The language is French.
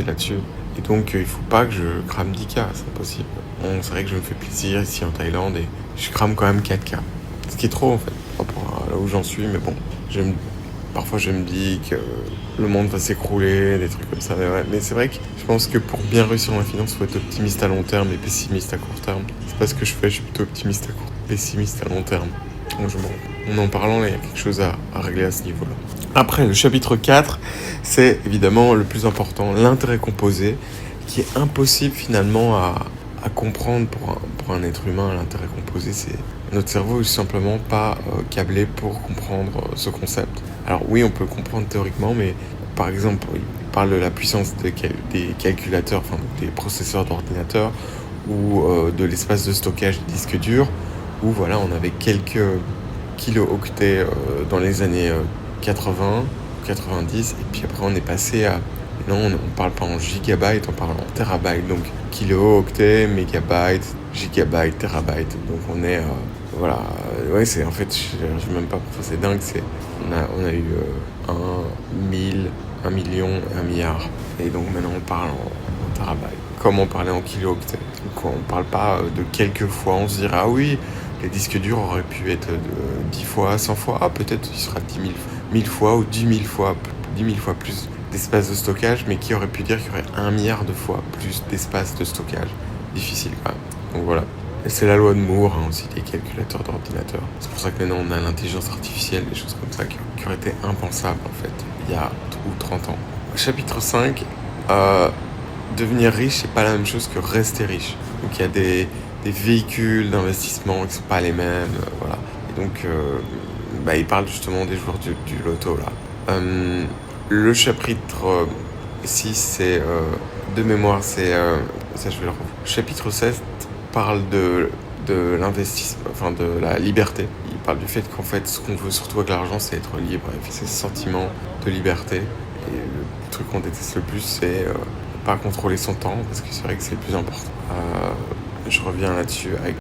là-dessus. Et donc, il faut pas que je crame 10K, c'est impossible. Bon, c'est vrai que je me fais plaisir ici en Thaïlande et je crame quand même 4K. Ce qui est trop en fait, par rapport à là où j'en suis, mais bon, parfois je me dis que le monde va s'écrouler, des trucs comme ça. Mais c'est vrai que je pense que pour bien réussir en finance, il faut être optimiste à long terme et pessimiste à court terme. C'est pas ce que je fais, je suis plutôt optimiste pessimiste à long terme. Donc en parlant, là, il y a quelque chose à régler à ce niveau-là. Après, le chapitre 4, c'est évidemment le plus important, l'intérêt composé, qui est impossible finalement à comprendre pour un être humain. L'intérêt composé, c'est notre cerveau est simplement pas câblé pour comprendre ce concept. Alors oui, on peut le comprendre théoriquement, mais par exemple, il parle de la puissance des calculateurs, enfin des processeurs d'ordinateur, ou de l'espace de stockage des disques durs, où voilà, on avait quelques kilo-octets dans les années 80, 90, et puis après on est passé à... Non, on ne parle pas en gigabytes, on parle en terabytes, donc kilo-octets, mégabytes, gigabytes, terabytes, donc on est... voilà, ouais, c'est en fait, je sais même pas pourquoi c'est dingue, on a eu 1, 1000, 1 million, 1 milliard, et donc maintenant on parle en terabytes, comme on parlait en kilo-octets, donc on parle pas de quelques fois, on se dirait, ah oui, les disques durs auraient pu être de 10 fois, 100 fois, ah peut-être il sera 10 000, 1000 fois ou 10 000 fois, 10 000 fois plus d'espace de stockage, mais qui aurait pu dire qu'il y aurait 1 milliard de fois plus d'espace de stockage. Difficile quand même. Donc voilà. Et c'est la loi de Moore aussi des calculateurs d'ordinateur. C'est pour ça que maintenant on a l'intelligence artificielle, des choses comme ça qui auraient été impensables en fait, il y a 30 ans. Chapitre 5, devenir riche, c'est pas la même chose que rester riche. Donc il y a des véhicules d'investissement qui ne sont pas les mêmes, voilà. Et donc, il parle justement des joueurs du loto, là. Le chapitre 6, c'est de mémoire, c'est... ça, je vais le revoir. Chapitre 7 parle de l'investissement, enfin de la liberté. Il parle du fait qu'en fait, ce qu'on veut surtout avec l'argent, c'est être libre. Et c'est ce sentiment de liberté. Et le truc qu'on déteste le plus, c'est pas contrôler son temps, parce que c'est vrai que c'est le plus important. Je reviens là-dessus avec